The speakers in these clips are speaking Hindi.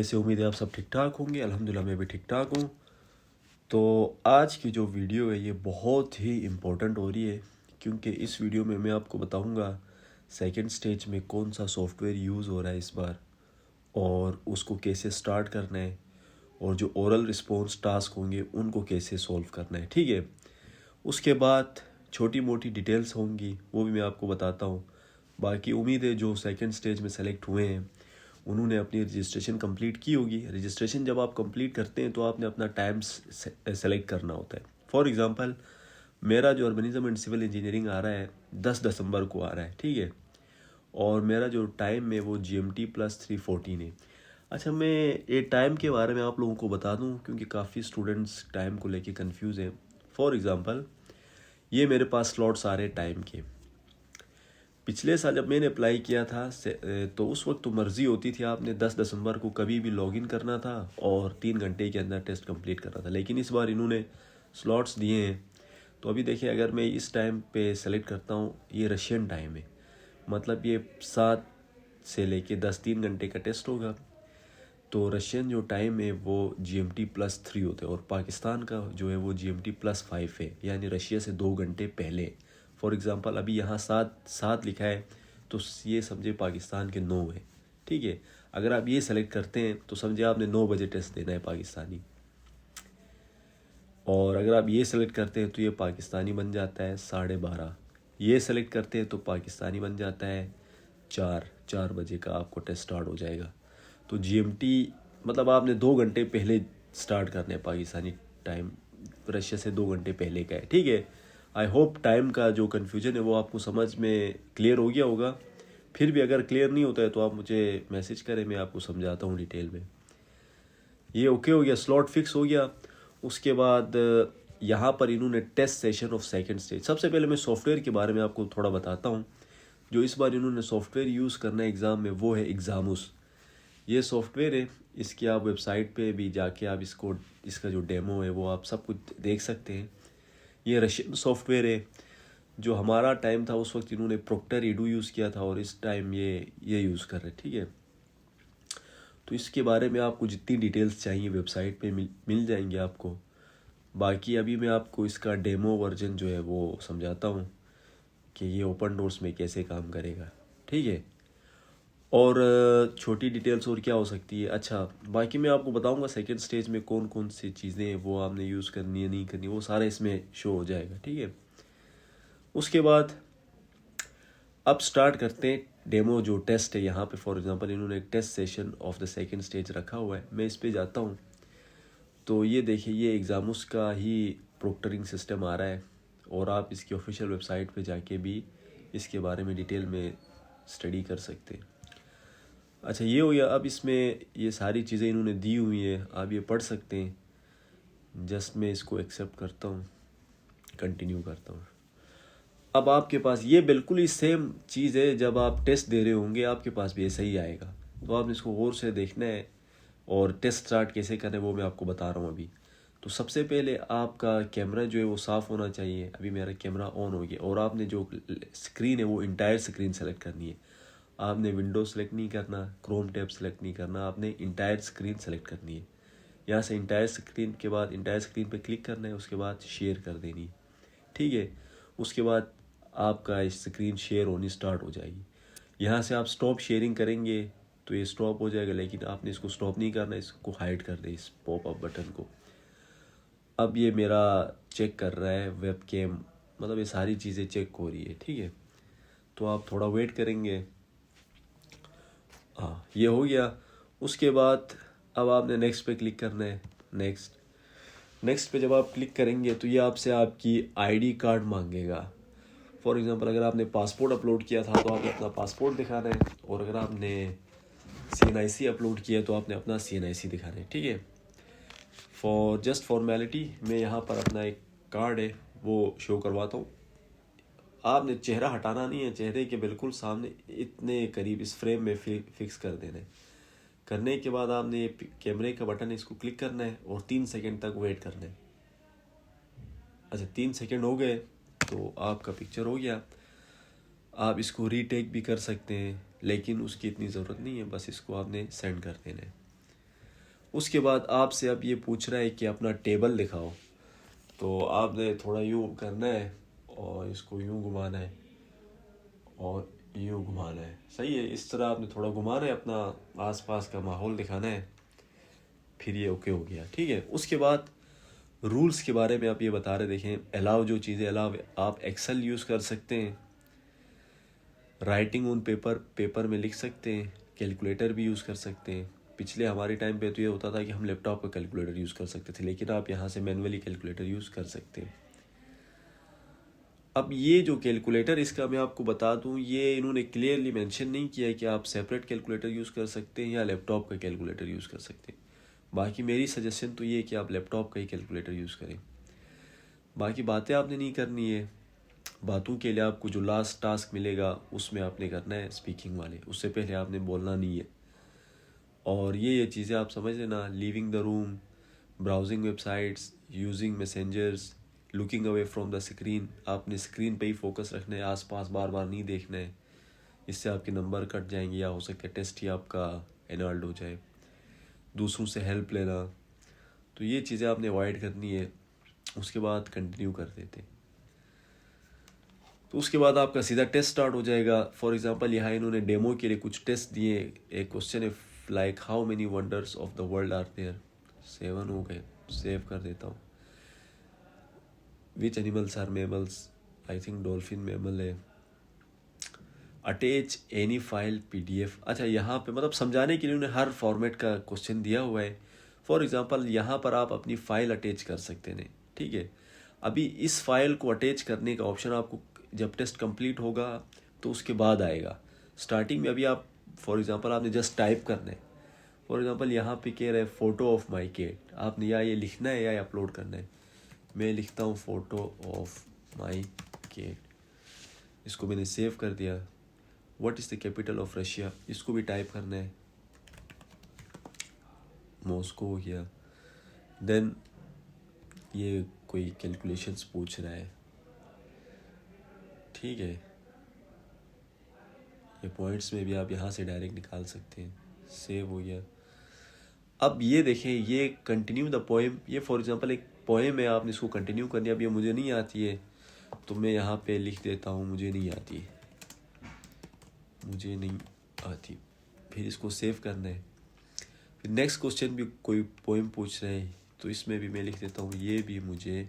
ऐसे उम्मीद है आप सब ठीक ठाक होंगे। अल्हम्दुलिल्लाह मैं भी ठीक ठाक हूँ। तो आज की जो वीडियो है ये बहुत ही इम्पोर्टेंट हो रही है, क्योंकि इस वीडियो में मैं आपको बताऊँगा सेकंड स्टेज में कौन सा सॉफ्टवेयर यूज़ हो रहा है इस बार, और उसको कैसे स्टार्ट करना है, और जो ओरल रिस्पॉन्स टास्क होंगे उनको कैसे सॉल्व करना है। ठीक है, उसके बाद छोटी मोटी डिटेल्स होंगी वो भी मैं आपको बताता हूँ। बाकी उम्मीद है जो सेकंड स्टेज में सेलेक्ट हुए हैं उन्होंने अपनी रजिस्ट्रेशन कंप्लीट की होगी। रजिस्ट्रेशन जब आप कंप्लीट करते हैं तो आपने अपना टाइम सेलेक्ट करना होता है। फॉर एग्ज़ाम्पल मेरा जो अर्बनिज़म एंड सिविल इंजीनियरिंग आ रहा है 10 दिसंबर को आ रहा है, ठीक है, और मेरा जो टाइम है वो GMT +314 है। अच्छा, मैं ये टाइम के बारे में आप लोगों को बता दूं क्योंकि काफ़ी स्टूडेंट्स टाइम को लेके कंफ्यूज हैं। फॉर एग्ज़ाम्पल ये मेरे पास स्लॉट्स आ रहे टाइम के। पिछले साल जब मैंने अप्लाई किया था तो उस वक्त तो मर्ज़ी होती थी, आपने 10 दिसंबर को कभी भी लॉगिन करना था और 3 घंटे के अंदर टेस्ट कंप्लीट करना था। लेकिन इस बार इन्होंने स्लॉट्स दिए हैं। तो अभी देखिए, अगर मैं इस टाइम पे सेलेक्ट करता हूँ, ये रशियन टाइम है, मतलब ये 7 से लेके 10 3 घंटे का टेस्ट होगा। तो रशियन जो टाइम है वो GMT +3 होते हैं, और पाकिस्तान का जो है वो GMT +5 है, यानी रशिया से 2 घंटे पहले। फॉर एग्ज़ाम्पल अभी यहाँ 7 लिखा है तो ये समझे पाकिस्तान के 9 है। ठीक है, अगर आप ये सेलेक्ट करते हैं तो समझे आपने 9 बजे टेस्ट देना है पाकिस्तानी, और अगर आप ये सेलेक्ट करते हैं तो ये पाकिस्तानी बन जाता है 12:30। ये सेलेक्ट करते हैं तो पाकिस्तानी बन जाता है 4 बजे का आपको टेस्ट स्टार्ट हो जाएगा। तो GMT मतलब आपने 2 घंटे पहले स्टार्ट करना है पाकिस्तानी टाइम, रशिया से 2 घंटे पहले का है। ठीक है, आई होप टाइम का जो कन्फ्यूजन है वो आपको समझ में क्लियर हो गया होगा। फिर भी अगर क्लियर नहीं होता है तो आप मुझे मैसेज करें, मैं आपको समझाता हूँ डिटेल में। ये ओके हो गया, स्लॉट फिक्स हो गया। उसके बाद यहाँ पर इन्होंने test session of second stage. सबसे पहले मैं सॉफ्टवेयर के बारे में आपको थोड़ा बताता हूँ। जो इस बार इन्होंने सॉफ्टवेयर यूज़ करना है एग्ज़ाम में वो है एग्ज़ामुस। ये सॉफ्टवेयर है, इसकी आप वेबसाइट पे भी जाके आप इसका जो डेमो है वो आप सब कुछ देख सकते हैं। ये रशियन सॉफ्टवेयर है। जो हमारा टाइम था उस वक्त इन्होंने प्रोक्टर एडू यूज़ किया था, और इस टाइम ये यूज़ कर रहे हैं। ठीक है, तो इसके बारे में आपको जितनी डिटेल्स चाहिए वेबसाइट पे मिल जाएंगे आपको। बाकी अभी मैं आपको इसका डेमो वर्जन जो है वो समझाता हूँ कि ये ओपन डोर्स में कैसे काम करेगा। ठीक है, और छोटी डिटेल्स और क्या हो सकती है। अच्छा, बाकी मैं आपको बताऊंगा सेकंड स्टेज में कौन कौन सी चीज़ें हैं वो आपने यूज़ करनी है नहीं करनी, वो सारा इसमें शो हो जाएगा। ठीक है, उसके बाद अब स्टार्ट करते हैं डेमो जो टेस्ट है। यहाँ पे फॉर एग्जांपल इन्होंने एक test session of the second stage रखा हुआ है। मैं इस पे जाता हूँ तो ये देखिए, ये एग्ज़ाम्स का ही प्रोक्टरिंग सिस्टम आ रहा है, और आप इसकी ऑफिशियल वेबसाइट पे जाके भी इसके बारे में डिटेल में स्टडी कर सकते हैं। अच्छा, ये हो गया। अब इसमें ये सारी चीज़ें इन्होंने दी हुई है, आप ये पढ़ सकते हैं। जस्ट मैं इसको एक्सेप्ट करता हूँ, कंटिन्यू करता हूँ। अब आपके पास ये बिल्कुल ही सेम चीज़ है, जब आप टेस्ट दे रहे होंगे आपके पास भी ऐसा ही आएगा। तो आपने इसको गौर से देखना है, और टेस्ट स्टार्ट कैसे करें वो मैं आपको बता रहा हूँ अभी। तो सबसे पहले आपका कैमरा जो है वो साफ़ होना चाहिए। अभी मेरा कैमरा ऑन हो गया, और आपने जो स्क्रीन है वो इंटायर स्क्रीन सेलेक्ट करनी है। आपने विंडो सेलेक्ट नहीं करना, क्रोम टैब सेलेक्ट नहीं करना, आपने इंटायर स्क्रीन सेलेक्ट करनी है। यहाँ से इंटायर स्क्रीन के बाद इंटायर स्क्रीन पे क्लिक करना है, उसके बाद शेयर कर देनी है। ठीक है, उसके बाद आपका स्क्रीन शेयर होनी स्टार्ट हो जाएगी। यहाँ से आप स्टॉप शेयरिंग करेंगे तो ये स्टॉप हो जाएगा, लेकिन आपने इसको स्टॉप नहीं करना, इसको हाइड कर दे, इस पॉपअप बटन को। अब ये मेरा चेक कर रहा है वेब कैम, मतलब ये सारी चीज़ें चेक हो रही है। ठीक है, तो आप थोड़ा वेट करेंगे। हाँ, ये हो गया। उसके बाद अब आपने नेक्स्ट पे क्लिक करना है। नेक्स्ट पे जब आप क्लिक करेंगे तो ये आपसे आपकी ID कार्ड मांगेगा। फॉर एग्ज़ाम्पल अगर आपने पासपोर्ट अपलोड किया था तो आपने अपना पासपोर्ट दिखाना है, और अगर आपने CNIC अपलोड किया तो आपने अपना CNIC दिखाना है। ठीक है, फॉर जस्ट फॉर्मेलिटी मैं यहाँ पर अपना एक कार्ड है वो शो करवाता हूँ। आपने चेहरा हटाना नहीं है, चेहरे के बिल्कुल सामने इतने करीब इस फ्रेम में फिक्स कर देना है। करने के बाद आपने कैमरे का बटन है, इसको क्लिक करना है और 3 सेकंड तक वेट करना है। अच्छा, 3 सेकंड हो गए तो आपका पिक्चर हो गया। आप इसको रीटेक भी कर सकते हैं, लेकिन उसकी इतनी ज़रूरत नहीं है, बस इसको आपने सेंड कर देना है। उसके बाद आपसे अब ये पूछ रहा है कि अपना टेबल दिखाओ, तो आपने थोड़ा यूँ करना है और इसको यूँ घुमाना है और यूँ घुमाना है। सही है, इस तरह आपने थोड़ा घुमाना है, अपना आसपास का माहौल दिखाना है, फिर ये ओके हो गया। ठीक है, उसके बाद रूल्स के बारे में आप ये बता रहे, देखें अलाउ जो चीज़ें अलाउ, आप एक्सेल यूज़ कर सकते हैं, राइटिंग ऑन पेपर में लिख सकते हैं, कैलकुलेटर भी यूज़ कर सकते हैं। पिछले हमारे टाइम पे तो ये होता था कि हम लैपटॉप का कैलकुलेटर यूज़ कर सकते थे, लेकिन आप यहाँ से मैनुअली कैलकुलेटर यूज़ कर सकते हैं। अब ये जो कैलकुलेटर, इसका मैं आपको बता दूं, ये इन्होंने क्लियरली मेंशन नहीं किया है कि आप सेपरेट कैलकुलेटर यूज़ कर सकते हैं या लैपटॉप का कैलकुलेटर यूज़ कर सकते हैं। बाकी मेरी सजेशन तो ये है कि आप लैपटॉप का ही कैलकुलेटर यूज़ करें। बाकी बातें आपने नहीं करनी है, बातों के लिए आपको जो लास्ट टास्क मिलेगा उसमें आपने करना है स्पीकिंग वाले, उससे पहले आपने बोलना नहीं है। और ये चीज़ें आप समझ लेना, leaving the room, browsing websites, using messengers, looking away from the screen, आपने स्क्रीन पे ही फोकस रखना है, आसपास बार बार नहीं देखना है, इससे आपके नंबर कट जाएंगे या हो सकता है टेस्ट ही आपका एनल्ड हो जाए। दूसरों से हेल्प लेना, तो ये चीज़ें आपने अवॉइड करनी है। उसके बाद कंटिन्यू कर देते, तो उसके बाद आपका सीधा टेस्ट स्टार्ट हो जाएगा। फॉर एग्जांपल यहाँ इन्होंने डेमो के लिए कुछ टेस्ट दिए। एक क्वेश्चन है like how many wonders of the world are there, 7 हो गए, सेव कर देता हूँ। Which animals are mammals, I think dolphin mammal है। अटैच एनी फाइल PDF, अच्छा यहाँ पे मतलब समझाने के लिए उन्होंने हर फॉर्मेट का क्वेश्चन दिया हुआ है। फॉर एग्जांपल यहाँ पर आप अपनी फ़ाइल अटैच कर सकते हैं। ठीक है, अभी इस फाइल को अटैच करने का ऑप्शन आपको जब टेस्ट कंप्लीट होगा तो उसके बाद आएगा। स्टार्टिंग में अभी आप फॉर एग्जांपल आपने जस्ट टाइप करना है। फॉर एग्जांपल यहाँ पे कह रहा है फ़ोटो ऑफ माई कैट, आपने या ये लिखना है या अपलोड करना है। मैं लिखता हूँ फ़ोटो ऑफ माई कैट, इसको मैंने सेव कर दिया। What is the capital of Russia, इसको भी टाइप करना है, मॉस्को हो गया। देन ये कोई कैलकुलेशंस पूछ रहा है, ठीक है, ये पॉइंट्स में भी आप यहाँ से डायरेक्ट निकाल सकते हैं। सेव हो गया। अब ये देखें, ये कंटिन्यू द पोएम, ये फॉर एग्जांपल एक पोएम है, आपने इसको कंटिन्यू कर दिया। अब ये मुझे नहीं आती है तो मैं यहाँ पे लिख देता हूँ मुझे नहीं आती, मुझे नहीं आती, फिर इसको सेव करना है। फिर नेक्स्ट क्वेश्चन भी कोई पोएम पूछ रहे हैं तो इसमें भी मैं लिख देता हूँ ये भी मुझे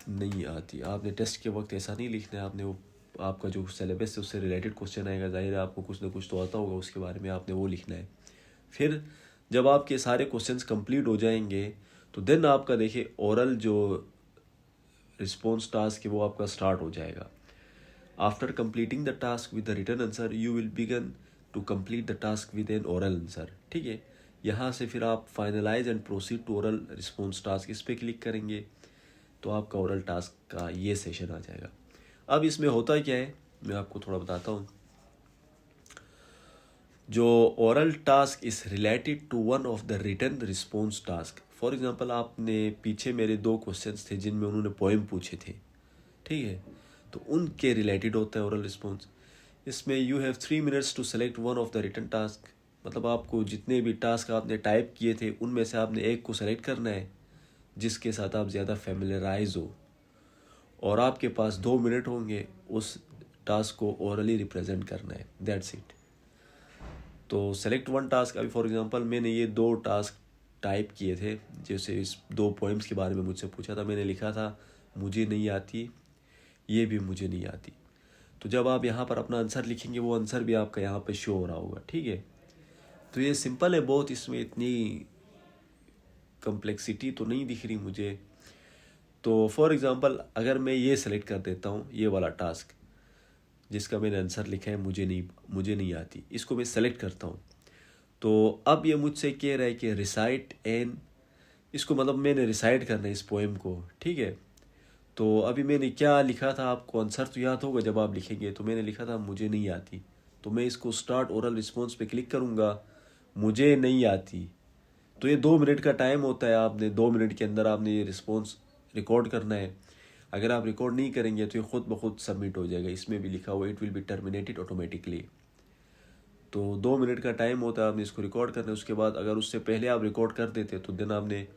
नहीं आती। आपने टेस्ट के वक्त ऐसा नहीं लिखना है, आपने वो आपका जो सिलेबस है उससे रिलेटेड क्वेश्चन आएगा, जाहिर है आपको कुछ ना कुछ तो आता होगा, उसके बारे में आपने वो लिखना है। फिर जब आपके सारे क्वेश्चंस कंप्लीट हो जाएंगे तो देन आपका देखिए ओरल जो रिस्पॉन्स टास्क है वो आपका स्टार्ट हो जाएगा। After completing the task with the written answer you will begin to complete the task with an oral answer. ठीक है, यहाँ से फिर आप finalise and proceed to oral response task, इस पर क्लिक करेंगे तो आपका ओरल टास्क का ये सेशन आ जाएगा। अब इसमें होता क्या है मैं आपको थोड़ा बताता हूँ। जो oral task is related to one of the written response task. For example आपने पीछे मेरे 2 क्वेश्चंस थे जिनमें उन्होंने पोएम पूछे थे, ठीक है, तो उनके रिलेटेड होता है ओरल रिस्पॉन्स। इसमें you have 3 minutes to select one of the written task, मतलब आपको जितने भी टास्क आपने टाइप किए थे उनमें से आपने एक को सेलेक्ट करना है जिसके साथ आप ज़्यादा फेमिलराइज हो, और आपके पास 2 मिनट होंगे उस टास्क को ओरली रिप्रेजेंट करना है, दैट्स इट। तो सेलेक्ट वन टास्क, अभी फॉर एग्जांपल मैंने ये 2 टास्क टाइप किए थे, जैसे इस 2 पोएम्स के बारे में मुझसे पूछा था, मैंने लिखा था मुझे नहीं आती, ये भी मुझे नहीं आती। तो जब आप यहाँ पर अपना आंसर लिखेंगे वो आंसर भी आपका यहाँ पे शो हो रहा होगा, ठीक है। तो ये सिंपल है बहुत, इसमें इतनी कम्प्लेक्सिटी तो नहीं दिख रही मुझे। तो फॉर एग्जांपल अगर मैं ये सेलेक्ट कर देता हूँ, ये वाला टास्क जिसका मैंने आंसर लिखा है मुझे नहीं आती, इसको मैं सेलेक्ट करता हूँ, तो अब ये मुझसे कह रहा है कि रिसाइट एन, इसको मतलब मैंने रिसाइट करना है इस पोएम को, ठीक है। तो अभी मैंने क्या लिखा था, आपको आंसर तो याद होगा जब आप लिखेंगे, तो मैंने लिखा था मुझे नहीं आती। तो मैं इसको स्टार्ट ओरल रिस्पॉन्स पे क्लिक करूँगा, मुझे नहीं आती। तो ये 2 मिनट का टाइम होता है, आपने 2 मिनट के अंदर आपने ये रिस्पॉन्स रिकॉर्ड करना है। अगर आप रिकॉर्ड नहीं करेंगे तो ये खुद ब खुद सबमिट हो जाएगा। इसमें भी लिखा हुआ it will be terminated automatically. तो 2 मिनट का टाइम होता है, आपने इसको रिकॉर्ड करना है। उसके बाद अगर उससे पहले आप रिकॉर्ड कर देते तो देन आपने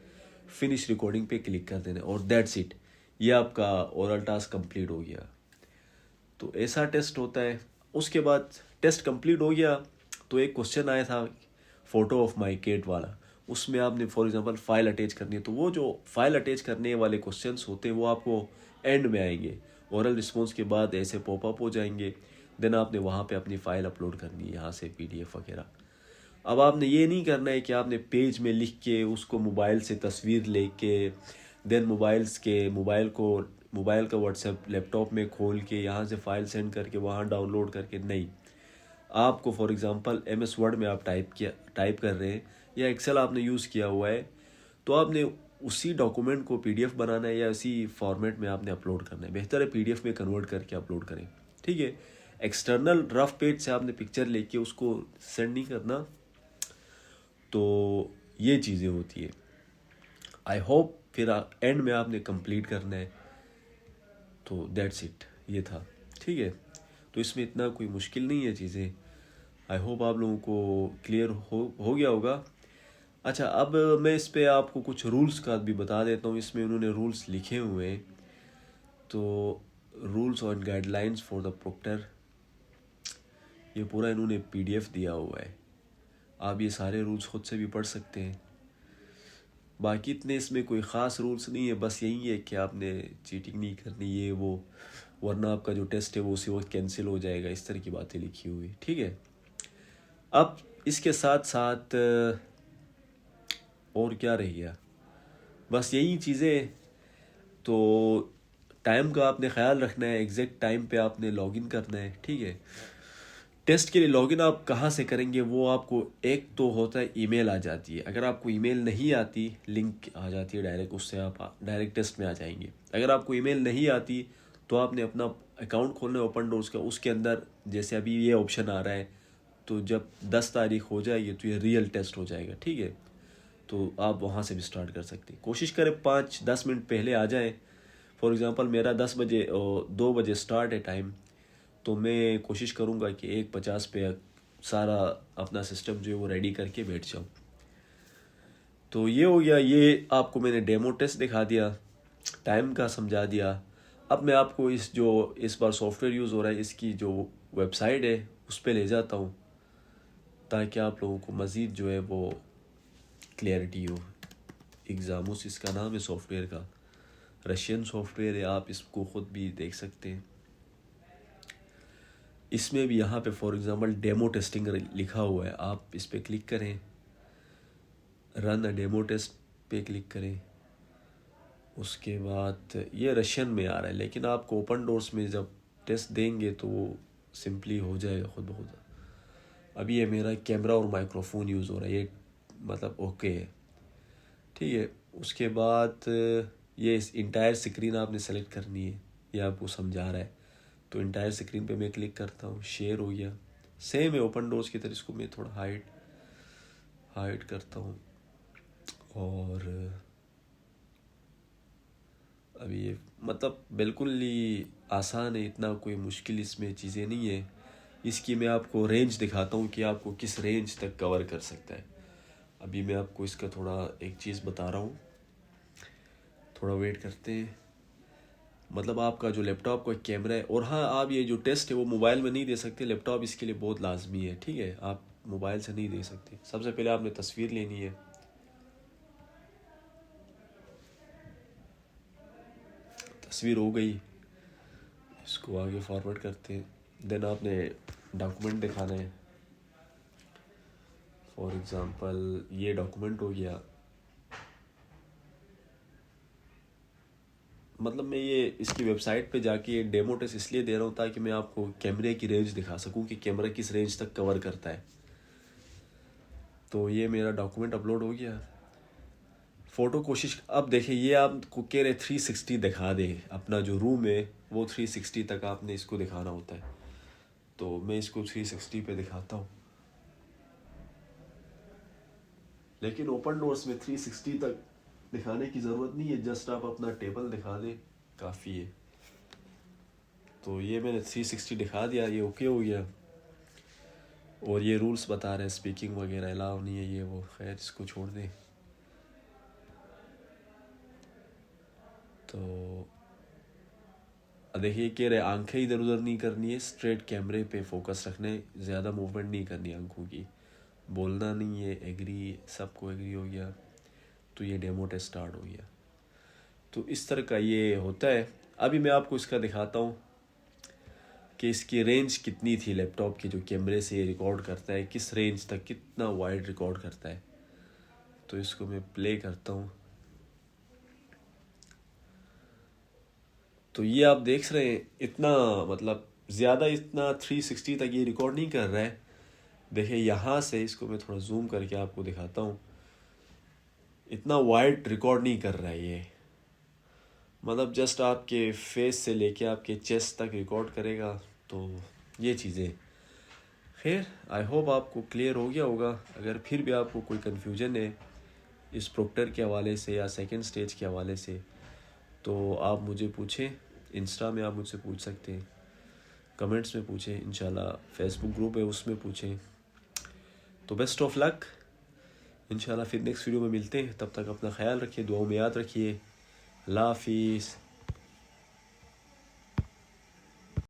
फिनिश रिकॉर्डिंग पे क्लिक कर देना और दैट्स इट, ये आपका ओरल टास्क कंप्लीट हो गया। तो ऐसा टेस्ट होता है। उसके बाद टेस्ट कंप्लीट हो गया तो एक क्वेश्चन आया था फ़ोटो ऑफ माई केट वाला, उसमें आपने फॉर एग्जांपल फ़ाइल अटैच करनी है। तो वो जो फाइल अटैच करने वाले क्वेश्चंस होते हैं वो आपको एंड में आएंगे, ओरल रिस्पॉन्स के बाद ऐसे पॉपअप हो जाएंगे। देन आपने वहाँ पे अपनी फ़ाइल अपलोड करनी है, यहाँ से PDF वगैरह। अब आपने ये नहीं करना है कि आपने पेज में लिख के उसको मोबाइल से तस्वीर लेके देन मोबाइल का व्हाट्सएप लैपटॉप में खोल के यहाँ से फ़ाइल सेंड करके वहाँ डाउनलोड करके, नहीं। आपको फॉर एग्जांपल MS वर्ड में आप टाइप कर रहे हैं या एक्सेल आपने यूज़ किया हुआ है, तो आपने उसी डॉक्यूमेंट को PDF बनाना है या उसी फॉर्मेट में आपने अपलोड करना है। बेहतर है PDF में कन्वर्ट करके अपलोड करें, ठीक है। एक्सटर्नल रफ पेज से आपने पिक्चर लेके उसको सेंड नहीं करना। तो ये चीज़ें होती है। आई होप फिर एंड में आपने कंप्लीट करना है। तो दैट्स इट, ये था, ठीक है। तो इसमें इतना कोई मुश्किल नहीं है चीज़ें। आई होप आप लोगों को क्लियर हो गया होगा। अच्छा, अब मैं इस पे आपको कुछ रूल्स का भी बता देता हूँ। इसमें उन्होंने रूल्स लिखे हुए हैं। तो rules and guidelines for the proctor, ये पूरा इन्होंने PDF दिया हुआ है। आप ये सारे रूल्स खुद से भी पढ़ सकते हैं। बाकी इतने इसमें कोई ख़ास रूल्स नहीं है, बस यही है कि आपने चीटिंग नहीं करनी ये वो, वरना आपका जो टेस्ट है वो उसी वक्त कैंसिल हो जाएगा। इस तरह की बातें लिखी हुई, ठीक है। अब इसके साथ साथ और क्या रह गया, बस यही चीज़ें। तो टाइम का आपने ख्याल रखना है, एग्जैक्ट टाइम पे आपने लॉगिन करना है, ठीक है। टेस्ट के लिए लॉगिन आप कहाँ से करेंगे, वो आपको एक तो होता है ईमेल आ जाती है। अगर आपको ईमेल नहीं आती, लिंक आ जाती है डायरेक्ट, उससे आप डायरेक्ट टेस्ट में आ जाएंगे। अगर आपको ईमेल नहीं आती तो आपने अपना अकाउंट खोलना है ओपन डोर्स का। उसके अंदर जैसे अभी ये ऑप्शन आ रहा है, तो जब 10 तारीख हो जाएगी तो ये रियल टेस्ट हो जाएगा, ठीक है। तो आप वहाँ से भी स्टार्ट कर सकते हैं। कोशिश करें 5-10 मिनट पहले आ जाएं। फॉर एग्ज़ाम्पल मेरा 10 बजे 2 बजे स्टार्ट है टाइम, तो मैं कोशिश करूँगा कि 1:50 पे सारा अपना सिस्टम जो है वो रेडी करके बैठ जाऊँ। तो ये हो गया, ये आपको मैंने डेमो टेस्ट दिखा दिया, टाइम का समझा दिया। अब मैं आपको इस बार सॉफ्टवेयर यूज़ हो रहा है इसकी जो वेबसाइट है उस पर ले जाता हूँ, ताकि आप लोगों को मज़ीद जो है वो क्लियरिटी हो। एग्ज़ामोस इसका नाम है सॉफ्टवेयर का, रशियन सॉफ्टवेयर है, आप इसको ख़ुद भी देख सकते हैं। इसमें भी यहाँ पे फॉर एग्ज़ाम्पल डेमो टेस्टिंग लिखा हुआ है, आप इस पर क्लिक करें, रन अ डेमो टेस्ट पे क्लिक करें। उसके बाद ये रशियन में आ रहा है, लेकिन आपको ओपन डोर्स में जब टेस्ट देंगे तो वो सिंपली हो जाएगा खुद ब खुद। अभी ये मेरा कैमरा और माइक्रोफोन यूज़ हो रहा है, ये मतलब ओके है, ठीक है। उसके बाद ये इस इंटायर स्क्रीन आपने सेलेक्ट करनी है, ये आपको समझा रहा है। तो इंटायर स्क्रीन पे मैं क्लिक करता हूँ, शेयर हो गया। सेम है ओपन डोर्स की तरह, इसको मैं थोड़ा हाइड करता हूँ। और अभी ये मतलब बिल्कुल ही आसान है, इतना कोई मुश्किल इसमें चीज़ें नहीं है। इसकी मैं आपको रेंज दिखाता हूँ कि आपको किस रेंज तक कवर कर सकता है। अभी मैं आपको इसका थोड़ा एक चीज़ बता रहा हूँ, थोड़ा वेट करते हैं। मतलब आपका जो लैपटॉप का कैमरा है, और हाँ, आप ये जो टेस्ट है वो मोबाइल में नहीं दे सकते, लैपटॉप इसके लिए बहुत लाजमी है, ठीक है। आप मोबाइल से नहीं दे सकते। सबसे पहले आपने तस्वीर लेनी है, तस्वीर हो गई, इसको आगे फॉरवर्ड करते हैं। देन आपने डॉक्यूमेंट दिखाना है। फॉर एग्ज़ाम्पल ये डॉक्यूमेंट हो गया। मतलब मैं ये इसकी वेबसाइट पे जाके ये डेमो टेस्ट इसलिए दे रहा हूँ ताकि मैं आपको कैमरे की रेंज दिखा सकूँ कि कैमरा किस रेंज तक कवर करता है। तो ये मेरा डॉक्यूमेंट अपलोड हो गया। फ़ोटो कोशिश, अब देखिए ये आपको कह रहे 360 दिखा दे, अपना जो रूम है वो 360 तक आपने इसको दिखाना होता है। तो मैं इसको 360 पे दिखाता हूँ, लेकिन ओपन डोर्स में 360 तक दिखाने की ज़रूरत नहीं है, जस्ट आप अपना टेबल दिखा दें काफ़ी है। तो ये मैंने 360 दिखा दिया, ये ओके हो गया। और ये रूल्स बता रहे हैं स्पीकिंग वगैरह अलाउ नहीं है, ये वो, खैर इसको छोड़ दें। तो देखिए कह रहे आंखें इधर उधर नहीं करनी है, स्ट्रेट कैमरे पे फोकस रखने, ज़्यादा मूवमेंट नहीं करनी आंखों की, बोलना नहीं है। एग्री, सबको एग्री हो गया, तो ये डेमो टेस्ट स्टार्ट हो गया। तो इस तरह का ये होता है। अभी मैं आपको इसका दिखाता हूँ कि इसकी रेंज कितनी थी लैपटॉप की, जो कैमरे से ये रिकॉर्ड करता है, किस रेंज तक, कितना वाइड रिकॉर्ड करता है। तो इसको मैं प्ले करता हूँ। तो ये आप देख रहे हैं इतना, मतलब ज़्यादा इतना 360 तक ये रिकॉर्ड नहीं कर रहा है। देखिए यहाँ से इसको मैं थोड़ा जूम करके आपको दिखाता हूँ, इतना वाइड रिकॉर्ड नहीं कर रहा है ये, मतलब जस्ट आपके फेस से लेके आपके चेस्ट तक रिकॉर्ड करेगा। तो ये चीज़ें, खैर आई होप आपको क्लियर हो गया होगा। अगर फिर भी आपको कोई कन्फ्यूजन है इस प्रोक्टर के हवाले से या सेकंड स्टेज के हवाले से, तो आप मुझे पूछें। इंस्टा में आप मुझसे पूछ सकते हैं, कमेंट्स में पूछें, इंशाल्लाह फेसबुक ग्रुप है उसमें पूछें। तो बेस्ट ऑफ लक, इंशाल्लाह फिर नेक्स्ट वीडियो में मिलते हैं। तब तक अपना ख्याल रखिए, दुआओं में याद रखिए। अल्लाह हाफिज़।